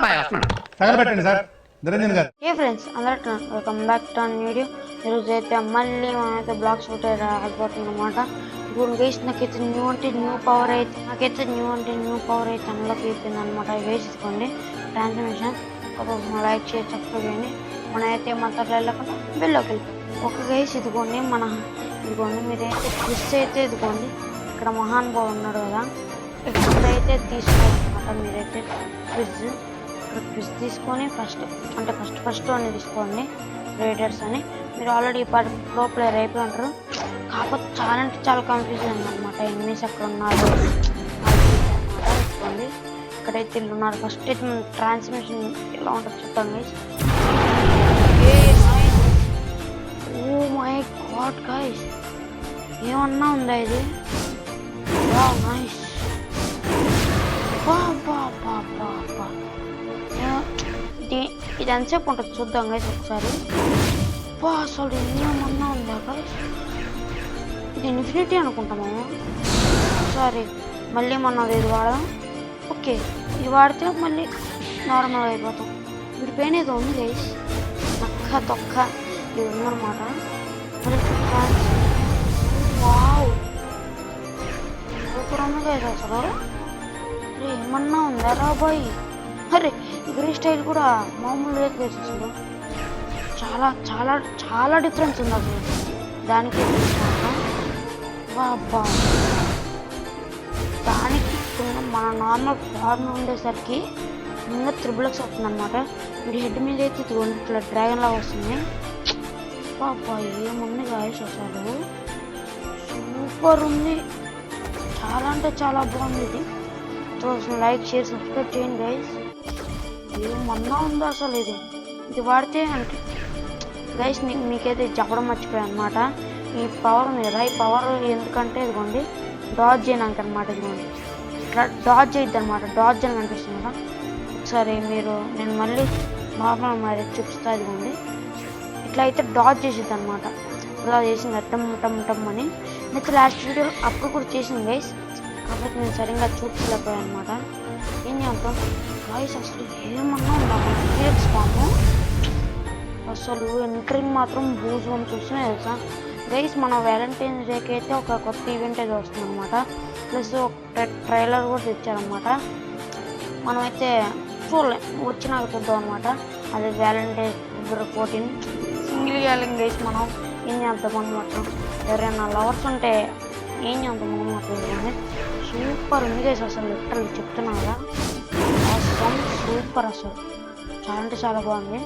తగలబెట్టండి sir Niranjan గారు. ఏ friends అందరూ welcome back to video. ఈరోజు అయితే మళ్ళీ మనమైతే బ్లాక్ షూట్ అయిపోతుంది అనమాట. ఇప్పుడు గైస్ నాకైతే న్యూ పవర్ అయితే అన్లాక్ అయిపోయింది అనమాట. వేసుకోండి ట్రాన్స్ఫర్మేషన్ లైక్ చేసి సబ్స్క్రైబ్ చేయండి. మనమైతే మొత్తం వెళ్ళకుండా వెళ్ళలోకి వెళ్తాం. ఒక గైస్ ఇదిగోండి మీరైతే క్రిస్ అయితే ఇదిగోండి ఇక్కడ మహానుభావు ఉన్నాడు కదా, ఇక్కడైతే తీసుకోవాలన్నమాట. మీరైతే క్విజ్ తీసుకొని ఫస్ట్ అని తీసుకోండి రేడర్స్ అని. మీరు ఆల్రెడీ ప్రో ప్లేయర్ అయిపోయి ఉంటారు, కాకపోతే చాలా కన్ఫ్యూజన్ అనమాట. ఎనిమిస్ అక్కడ ఉన్నారు తీసుకోండి. ఇక్కడైతే ఇల్లు ఉన్నారు. ఫస్ట్ అయితే మనం ట్రాన్స్మిషన్ ఎలా ఉంటుంది చూద్దాం guys. Oh my god guys, ఏమన్నా ఉందా ఇది? నైస్. ఇది ఎంతసేపు ఉంటుంది చూద్దాం గైస్ ఒకసారి. అసలు ఏమన్నా ఉందా గైస్? ఇది ఇన్ఫినిటీ అనుకుంటాము. ఒకసారి మళ్ళీ మనం ఇది వాడదాం. ఓకే, ఇది వాడితే మళ్ళీ నార్మల్గా అయిపోతాం. విడిపోయిన ఏదో ఉంది గైస్, నక్క తొక్క ఇది ఉందన్నమాట. వావ్, సూపర్ ఉంది గైస్. అసలు ఏమన్నా ఉందా రా బాయ్? అరే గ్రే స్టైల్ కూడా మామూలు లేదు గైస్. అసలు చాలా చాలా చాలా డిఫరెన్స్ ఉంది అసలు దానికి. బాబా దానికి మన నార్మల్ ఫార్మ్ ఉండేసరికి ఇంకా త్రిబుల్స్ వస్తుంది అనమాట. మీరు హెడ్ మీద అయితే ఇట్లా డ్రాగన్ లాగా వస్తుంది. బాబా ఏముంది గాయస్, అసలు సూపర్ ఉంది. చాలా అంటే చాలా బాగుంది ఇది. లైక్ షేర్ సబ్స్క్రైబ్ చేయండి గైస్. ఏమన్నా ఉందో అసలు ఇది వాడితే అంటే గైస్ మీకైతే చెప్పడం మర్చిపోయాను అనమాట. ఈ పవర్ ఉంది కదా, ఈ పవర్ ఎందుకంటే ఇదిగోండి డాజ్ చేయడానికి అనమాట. ఇదిగోండి ఇట్లా డాజ్ చేయద్దు అనమాట, డాజ్ అని కనిపిస్తుంది కదా. ఒకసారి నేను మళ్ళీ నార్మల్ మరి చూపిస్తా. ఇదిగోండి ఇట్లా అయితే డాజ్ చేసిద్ది అనమాట. ఇలా చేసింది టమ్ అని. నెక్స్ట్ లాస్ట్ వీడియోలో అప్పుడు కూడా చేసింది గైస్, కాబట్టి నేను సరిగ్గా చూపించలేకపోయాను అనమాట. ఏం చేద్దాం గైస్, అసలు ఏమన్నా ఉండాలి. అసలు ఎంట్రింగ్ మాత్రం బూజ్ అని చూసినా తెలుసా గైస్. మన వ్యాలంటైన్స్ డేకి అయితే ఒక కొత్త ఈవెంట్ అయితే వస్తుంది అనమాట. ప్లస్ ఒక ట్రైలర్ కూడా తెచ్చారనమాట. మనమైతే చూడలేం, వచ్చినాక చూద్దాం అనమాట. అది వ్యాలంటైన్స్ ఫిబ్రవరి 14 సింగిల్ గ్యాలింగ్ గైస్. మనం ఏం చేద్దాం అనమాట, ఎవరైనా లవర్స్ ఉంటే ఏం చేద్దాం అనమాట. సూపర్ ఉంది గైస్, అసలు లిటరల్ చెప్తున్నా కదా, సూపర్. అసలు చాలా అంటే చాలా బాగుంది.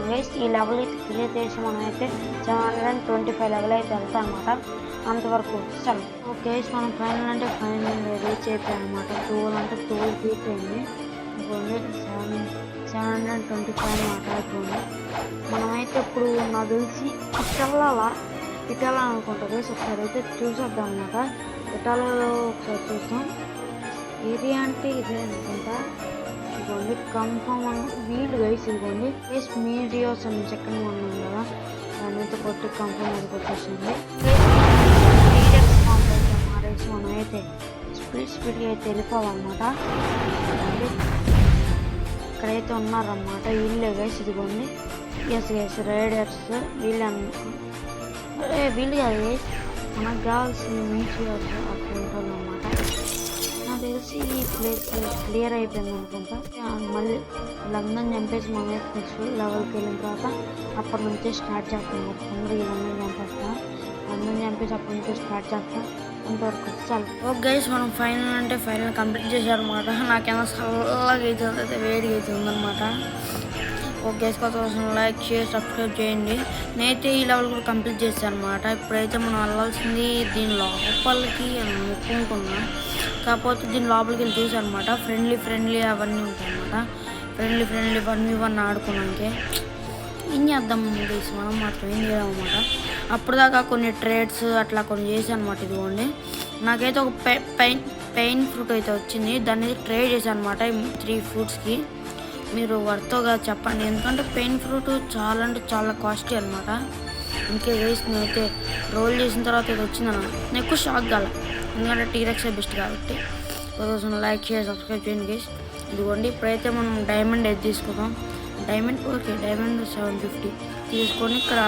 గైస్ ఈ లెవెల్ అయితే క్లియర్ చేసి మనమైతే 725 లెవెల్ అయితే వెళ్తాం అనమాట. అంతవరకు చాలు. ఓకే మనం ఫైనల్ రీచ్ అయిపోయాయి అనమాట. 12 ఫీట్ అయింది. 725 మాట్లాడుతుంది. మనమైతే ఇప్పుడు నాకు తెలిసి ఇటాలనుకుంటా గైస్. ఒకసారి అయితే చూసేద్దాం అనమాట. ఇటాలలో ఒకసారి చూస్తాం. ఏరియా అంటే ఇదే అనుకుంటా. ఇదిగోండి కన్ఫర్మ్ అని వీళ్ళు గైస్. ఇదిగోండి గైస్ మీడియోస్ అని సెకండ్ వన్ ఉంది కదా, దాని అయితే కొట్టి కన్ఫర్మ్ అది వచ్చేసింది. మారేసి మనం అయితే స్పీడ్గా అయితే వెళ్ళిపోవాలన్నమాట. ఇక్కడైతే ఉన్నారన్నమాట వీళ్ళే గైస్. ఇదిగోండి ఎస్ రైడర్స్ వీళ్ళు కాదు గైస్, మనకు కావాల్సిన మీడియోస్ అక్కడ ఉంటుందన్నమాట. నాకు తెలిసి ఈ ప్లేస్ క్లియర్ అయిపోయింది అనుకుంటా. మళ్ళీ లందన్ చంపేసి మనం నెక్స్ట్ లెవెల్కి వెళ్ళిన తర్వాత అప్పటి నుంచే స్టార్ట్ చేస్తాం. తొందరగా లందన్ చంపేస్తాం. లందన్ చంపేసి అప్పటి నుంచే స్టార్ట్ చేస్తాం. అంతవరకు చాలు. ఓకే గైస్ మనం ఫైనల్ కంప్లీట్ చేశారనమాట. నాకేమో చల్లగా అయితే వేడిగా అయితే ఉందన్నమాట. ఓకే గైస్, కొత్త కోసం లైక్ షేర్ సబ్స్క్రైబ్ చేయండి. నేనైతే ఈ లెవెల్ కూడా కంప్లీట్ చేశాను అనమాట. ఇప్పుడైతే మనం వెళ్ళాల్సింది దీని లోపలికి అని అనుకుంటున్నా, కాకపోతే దీని లోపలికి వెళ్ళి చూసాను అనమాట. ఫ్రెండ్లీ అవన్నీ ఉంటాయి అనమాట. ఫ్రెండ్లీ 1v1 ఆడుకున్నాకే ఏం చేద్దాం గైస్, మనం మాత్రం ఏం చేద్దాం అనమాట. అప్పుడు దాకా కొన్ని ట్రేడ్స్ అట్లా కొన్ని చేశాను అనమాట. ఇదిగోండి నాకైతే ఒక పెయిన్ ఫ్రూట్ అయితే వచ్చింది, దాన్ని ట్రేడ్ చేశాను అనమాట. 3 ఫ్రూట్స్కి మీరు వర్తోగా చెప్పండి, ఎందుకంటే పెయిన్ ఫ్రూట్ చాలా అంటే చాలా కాస్ట్లీ అనమాట. ఇంకే గైస్ నేనైతే రోల్ చేసిన తర్వాత ఇది వచ్చిందన్న నేను ఎక్కువ షాక్ కాల, ఎందుకంటే టీరెక్సే బెస్ట్ కాబట్టి. కోసం లైక్ షేర్ సబ్స్క్రైబ్ చేయండి గైస్. ఇదిగోండి ఇప్పుడైతే మనం డైమండ్ అయితే తీసుకుందాం. డైమండ్ ఓకే, డైమండ్ 750 తీసుకొని ఇక్కడ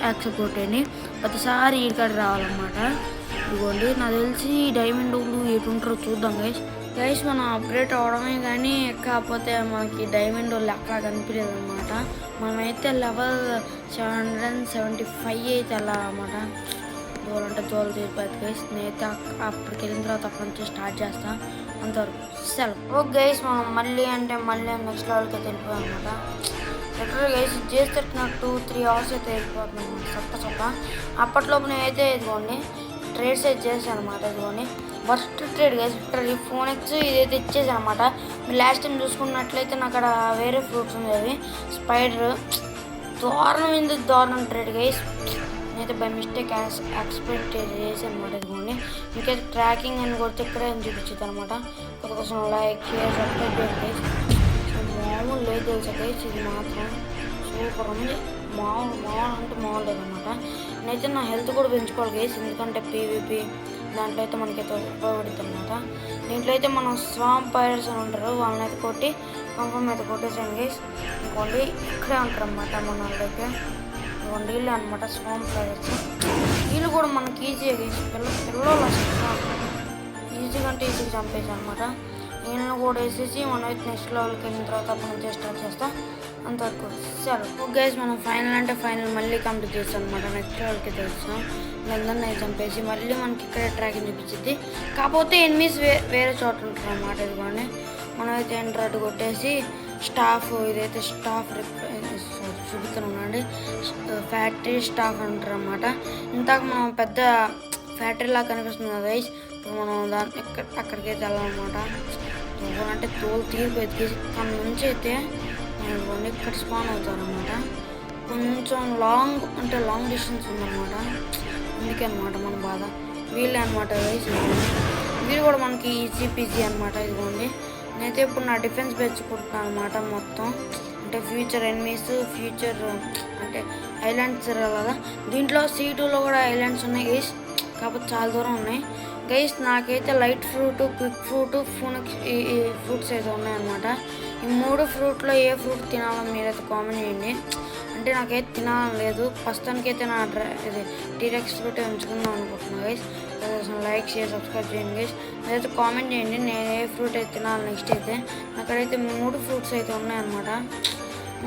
యాక్సెప్ట్ కొట్టండి. ప్రతిసారి ఈ కాడ రావాలన్నమాట. ఇదిగోండి నాకు తెలిసి డైమండ్ ఎటు ఉంటారో చూద్దాం గైస్. మనం అప్గ్రేడ్ అవడమే కానీ కాకపోతే మనకి డైమండ్ లెక్క కనిపించలేదు అనమాట. మనమైతే లెవెల్ 775 అయితే వెళ్ళాలన్నమాట. దూరంటే దూరం తీరిపోతుంది గైస్. నేనైతే అప్పటికి వెళ్ళిన తర్వాత అక్కడి నుంచి స్టార్ట్ చేస్తాను. అంతవరకు సెలవు. ఓకే గైస్, మనం మళ్ళీ నెక్స్ట్ లెవెల్కి అయితే వెళ్ళిపోయాం అనమాట. లిటరల్ గైస్ చేస్తే నాకు 2-3 అవర్స్ అయితే వెళ్ళిపోతుంది అనమాట. చొక్క అప్పట్లోపు నేనైతే ఇదిగోండి ట్రేడ్స్ అయితే చేశాను అనమాట. ఇదిగోండి first trade guys literal phone X ఇదైతే ఇచ్చేసాను అనమాట. మీరు లాస్ట్ టైం చూసుకున్నట్లయితే నాకు అక్కడ వేరే ఫ్రూట్స్ ఉండేవి. స్పైడర్ దారుణం ట్రేడ్ గైస్. నేనైతే బై మిస్టేక్ ఎక్స్పెక్ట్ చేసాను అనమాట. ఇదిగోండి ఇంకైతే ట్రాకింగ్ అని కొడితే ఇక్కడే అని చూపించింది అనమాట. కోసం లైక్ షేర్ సబ్స్క్రైబ్ చేయండి. మామూలు లేదు తెలుసా గైస్, ఇది మాత్రం సూపర్ ఉంది. మామూలు అంటే మామూలు లేదనమాట. నేనైతే నా హెల్త్ కూడా పెంచుకోవాలి గైస్, ఎందుకంటే పీవీపీ దాంట్లో అయితే మనకైతే ఉపయోగపడుతుంది అనమాట. దీంట్లో అయితే మనం స్వామ్ పైరట్స్ అని ఉంటారు, వాళ్ళని అయితే కొట్టి కన్ఫర్మ్ అయితే కొట్టేసాను గైస్. ఇంకోండి ఇక్కడే ఉంటారు అనమాట మన వాళ్ళైతే. ఇంకోండి వీళ్ళు అనమాట స్వామ్ పైరట్స్. వీళ్ళు కూడా మనకి ఈజీగా గైస్, పిల్లలు ఈజీగా అంటే ఈజీగా చంపేసి అనమాట. వీళ్ళని కూడా వేసేసి మనం అయితే నెక్స్ట్ లెవెల్కి వెళ్ళిన తర్వాత అప్పుడు నుంచి స్టార్ట్ చేస్తాం. అంతవరకు సరే గైస్, మనం ఫైనల్ మళ్ళీ కంప్లీట్ చేస్తాం అనమాట. నెక్స్ట్ లెవెల్కి తెలుస్తాం. వీళ్ళందరినీ చంపేసి మళ్ళీ మనకి ఇక్కడే ట్రాకింగ్ చూపించింది. కాకపోతే ఎనిమిస్ వేరే చోట ఉంటారు అన్నమాట. ఇదిగోండి మనమైతే ఎంట్రాట్ కొట్టేసి స్టాఫ్ ఇదైతే స్టాఫ్ చూపిస్తున్నామండి. ఫ్యాక్టరీ స్టాఫ్ అంటారు అన్నమాట. ఇంతకు మనం పెద్ద ఫ్యాక్టరీ లాగా కనిపిస్తుంది కదా గైస్. ఇప్పుడు మనం దాన్ని అక్కడికైతే వెళ్ళాలన్నమాట. అంటే తోలు తీరిపోయి తన నుంచి అయితే మనం ఇక్కడ స్పాన్ అవుతారనమాట. కొంచెం లాంగ్ డిస్టెన్స్ ఉందన్నమాట. అందుకే అనమాట మన బాధ. వీళ్ళే అనమాట గైస్. వీళ్ళు కూడా మనకి ఈజీ అనమాట. ఇదిగోండి నేనైతే ఇప్పుడు నా డిఫెన్స్ పెంచుకుంటున్నాను అనమాట. మొత్తం అంటే ఫ్యూచర్ ఎనిమీస్, ఫ్యూచర్ అంటే ఐలాండ్స్ కదా. దీంట్లో C2లో కూడా ఐలాండ్స్ ఉన్నాయి గైస్, కాకపోతే చాలా దూరం ఉన్నాయి గైస్. నాకైతే లైట్ ఫ్రూట్, క్విక్ ఫ్రూట్, ఈ ఫ్రూట్స్ అయితే ఉన్నాయన్నమాట. ఈ 3 ఫ్రూట్లో ఏ ఫ్రూట్ తినాలో మీరైతే కామెంట్ చేయండి. అంటే నాకైతే తినాలని లేదు ప్రస్తుతానికి అయితే. నా ఇది టీరెక్స్ ఫ్రూట్ ఉంచుకుందాం అనుకుంటున్నాను గైస్. లైక్ షేర్ సబ్స్క్రైబ్ చేయండి గైస్. అదైతే కామెంట్ చేయండి నేను ఏ ఫ్రూట్ అయితే తినాలి నెక్స్ట్ అయితే. నాకైతే 3 ఫ్రూట్స్ అయితే ఉన్నాయన్నమాట.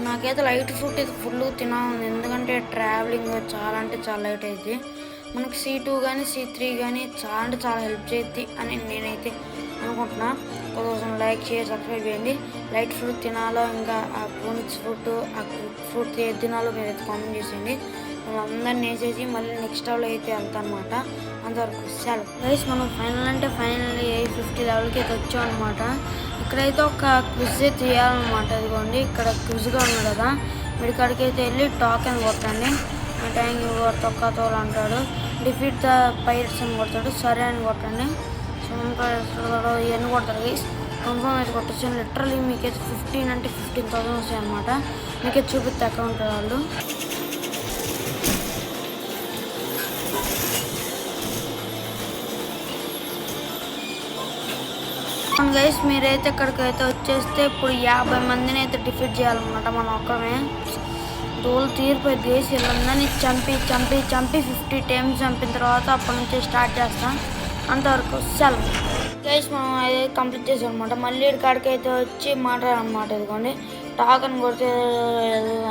నాకైతే లైట్ ఫ్రూట్ అయితే ఫుల్ తినాలి, ఎందుకంటే ట్రావెలింగ్ చాలా అంటే చాలా లేట్ అవుతుంది. మనకి C2 కానీ C3 కానీ చాలా అంటే చాలా హెల్ప్ చేద్ది అని నేనైతే అనుకుంటున్నా. కోసం లైక్ షేర్ సబ్స్క్రైబ్ చేయండి. లైట్ ఫ్రూట్ తినాలో ఇంకా ఆ ఫోనిక్స్ ఫ్రూట్, ఆ ఫ్రూట్ ఏది తినాలో మీరైతే కామెంట్ చేసేయండి. మనం అందరిని వేసేసి మళ్ళీ నెక్స్ట్ లెవెల్ అయితే వెళ్తాం అనమాట. అంతవరకు సెలవు గైస్. మనం ఫైనల్లీ 850 లెవెల్కి అయితే వచ్చాం అనమాట. ఇక్కడైతే ఒక క్విజ్ తీయాలన్నమాట. ఇదిగోండి ఇక్కడ క్విజ్గా ఉంది కదా, మీరు ఇక్కడికి అయితే వెళ్ళి టోకెన్ కొట్టండి. ట్యాంక్ తొక్కతోలు అంటాడు. డిఫీట్ ద పైరట్స్ అని కొడతాడు. సరే అని కొట్టండి. ఇవన్నీ కొడతారు గైస్. కన్ఫర్మ్ అయితే కొట్టచ్చు. లిటరలీ మీకైతే 15 అంటే 15,000 వస్తాయి అనమాట. మీకైతే చూపిస్తే అకౌంట్ వాళ్ళు. గైస్ మీరైతే ఇక్కడికి అయితే వచ్చేస్తే ఇప్పుడు 50 మందిని అయితే డిఫీట్ చేయాలన్నమాట. మనం ఒక్కమే తోలు తీరిపోయింది గైస్. వీళ్ళందరినీ చంపి 50 టైమ్స్ చంపిన తర్వాత అప్పటి నుంచి స్టార్ట్ చేస్తాం. అంతవరకు సెలవు గైస్. మనం అయితే కంప్లీట్ చేసాం అనమాట. మళ్ళీ ఇక్కడికి అయితే వచ్చి మాట్లాడాలన్నమాట. ఇదిగోండి టాక్ అని కొడితే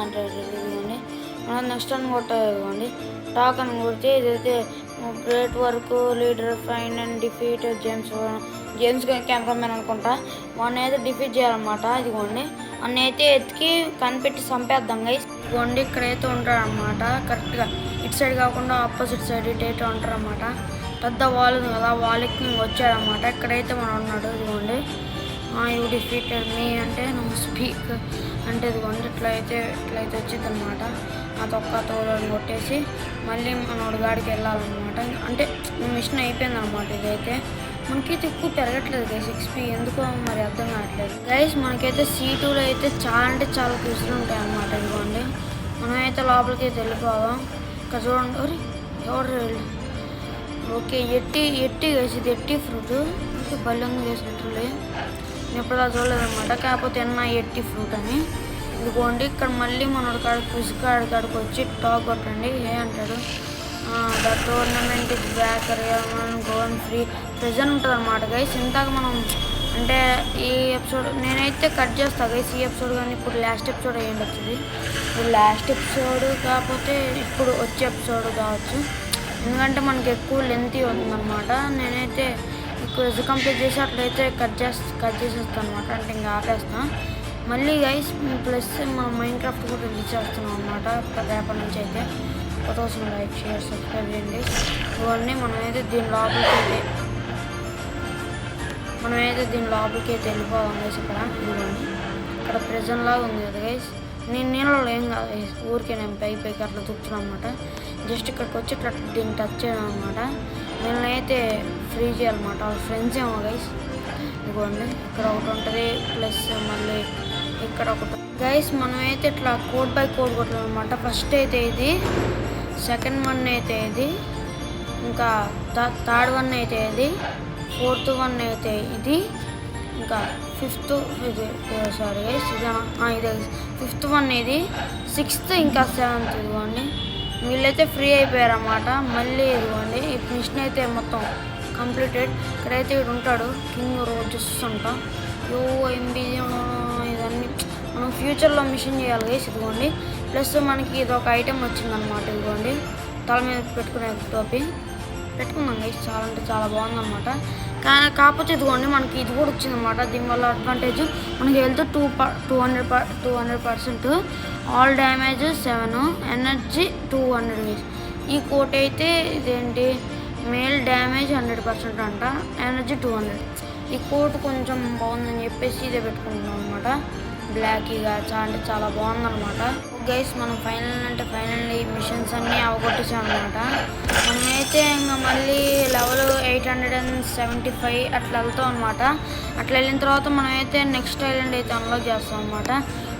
అంటే ఇదిగోండి మనం నెక్స్ట్ అని కొట్టాలి. ఇదిగోండి టాక్ అని కొడితే ఇదైతే great work leader fine and defeat James cameraman అనుకుంటా. వాడిని అయితే డిఫీట్ చేయాలన్నమాట. ఇదిగోండి అన్నీ అయితే ఎత్తికి కనిపెట్టి చంపేద్దాం గైస్. ఇదిగోండి ఇక్కడైతే ఉంటారన్నమాట. కరెక్ట్గా ఇటు సైడ్ కాకుండా ఆపోజిట్ సైడ్ ఇటు అయితే ఉంటారన్నమాట. పెద్ద వాల్ ఉంది కదా, వాల్కి వచ్చాడనమాట. ఇక్కడైతే మనం ఉన్నాడు. ఇదిగోండి యూ డిఫీటెడ్ మీ అంటే నువ్వు స్పీక్ అంటే ఇదిగోండి ఇట్లయితే వచ్చింది అనమాట. ఆ తొక్క తోలని కొట్టేసి మళ్ళీ మనోడు గాడికి వెళ్ళాలన్నమాట. అంటే మిషన్ అయిపోయింది అనమాట. ఇదైతే మనకైతే ఎక్కువ పెరగట్లేదు గైస్ XP, ఎందుకో మరి అర్థం కావట్లేదు గైస్. మనకైతే C2లో అయితే చాలా అంటే చాలా క్విజ్లు ఉంటాయి అన్నమాట. ఇదిగోండి మనమైతే లోపలికి అయితే వెళ్ళిపోదాం. ఇక్కడ చూడండి ఎవరు ఓకే ఎట్టి గైస్, ఇది ఎట్టి ఫ్రూట్. భలే ఉంది గైస్ లిటరల్లీ. నేను ఎప్పుడు అలా చూడలేదన్నమాట. కాకపోతే NIT ఫ్రూట్ అని ఇదిగోండి. ఇక్కడ మళ్ళీ మనోడు కాడ క్విజ్ కాడికి వచ్చి టాక్ కొట్టండి అంటాడు. The tournament is back gone free present ఉంటుంది అన్నమాట గైస్. ఇందాక మనం అంటే ఈ ఎపిసోడ్ నేనైతే కట్ చేస్తాను గైస్ ఈ ఎపిసోడ్, కానీ ఇప్పుడు లాస్ట్ ఎపిసోడ్ అయ్యండి వచ్చింది. ఇప్పుడు లాస్ట్ ఎపిసోడ్ కాకపోతే ఇప్పుడు వచ్చే ఎపిసోడ్ కావచ్చు, ఎందుకంటే మనకి ఎక్కువ లెంతీ ఉందన్నమాట. నేనైతే క్విజ్ కంప్లీట్ చేసి అట్లయితే కట్ చేసేస్తాను అనమాట, అంటే ఇంకా ఆపేస్తాను మళ్ళీ గైస్. ప్లస్ మనం మైన్క్రాఫ్ట్ కూడా రిలీజ్ చేస్తున్నాం అనమాట రేపటి నుంచి. అయితే 1000 లైక్ షేర్ సబ్స్క్రైబ్ చేయండి. ఇవన్నీ మనమైతే దీని లోపలికి అయితే వెళ్ళిపోదాం గైస్. ఇక్కడ ప్రెజెంట్ లాగా ఉంది కదా గైస్. నేను నీళ్ళలో ఏం కాదు గైస్, ఊరికే నేను పైకి అట్లా తుక్కుతున్నాను అనమాట. జస్ట్ ఇక్కడికి వచ్చి ఇట్లా దీన్ని టచ్ చేయడం అనమాట. నేనైతే ఫ్రీ చేయాలన్నమాట. వాళ్ళ ఫ్రెండ్స్ ఏమో గైస్. ఇదిగోండి ఇక్కడ ఒకటి ఉంటుంది, ప్లస్ మళ్ళీ ఇక్కడ ఒకటి గైస్. మనమైతే ఇట్లా కోడ్ బై కోడ్ కొట్టాలన్నమాట. ఫస్ట్ అయితే ఇది, సెకండ్ వన్ అయితే ఇది, ఇంకా థర్డ్ వన్ అయితే ఇది, ఫోర్త్ వన్ అయితే ఇది, ఇంకా ఫిఫ్త్ ఇది సారీ గైస్ ఇదే ఫిఫ్త్ వన్ ఇది, సిక్స్త్ ఇంకా సెవెంత్. ఇదిగోండి వీళ్ళైతే ఫ్రీ అయిపోయారన్నమాట. మళ్ళీ ఇదిగోండి ఈ మిషన్ అయితే మొత్తం కంప్లీటెడ్. ఇక్కడైతే వీడు ఉంటాడు కింగ్ రోజెస్ అంట. ఎంబీ ఇదన్నీ మనం ఫ్యూచర్లో మిషన్ చేయాలి గైస్. ఇదిగోండి ప్లస్ మనకి ఇది ఒక ఐటెం వచ్చిందనమాట. ఇదిగోండి తల మీద పెట్టుకునే టోపీ పెట్టుకున్నాం గైస్. చాలా అంటే చాలా బాగుందన్నమాట. కాకపోతే ఇదిగోండి మనకి ఇది కూడా వచ్చిందన్నమాట. దీనివల్ల అడ్వాంటేజ్ మనకి health 200%, all damage 7, energy 200 guys. ఈ కోట్ అయితే ఇదేంటి మేల్ డ్యామేజ్ 100% అంట, ఎనర్జీ 200. ఈ కోట్ కొంచెం బాగుందని చెప్పేసి ఇదే పెట్టుకుంటున్నాం అనమాట. బ్లాకీగా అంటే చాలా బాగుందన్నమాట గైస్. మనం ఫైనల్లీ మిషన్స్ అన్నీ అవగొట్టేసాం అనమాట. మనమైతే ఇంకా మళ్ళీ లెవెల్ 875 అట్లా వెళ్తాం అనమాట. అట్లా వెళ్ళిన తర్వాత మనమైతే నెక్స్ట్ ఐలాండ్ అయితే అన్లాక్ చేస్తాం అనమాట.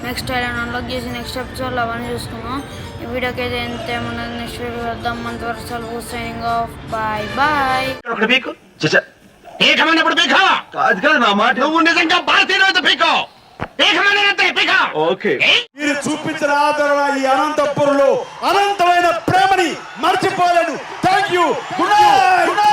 నెక్స్ట్ ఐలాండ్ అన్లాక్ చేసి నెక్స్ట్ ఎపిసోడ్లో అవన్నీ చూసుకున్నాం. ఈ వీడియోకి అయితే ఎంత ఏమన్నది నెక్స్ట్ వీడియో వద్దాం. అంతవరకు సెలవు, సైనింగ్ ఆఫ్, బాయ్ బాయ్. మీరు చూపించిన ఆదరణ ఈ అనంతపురంలో అనంతమైన ప్రేమని మర్చిపోలేను. Thank you. Good night.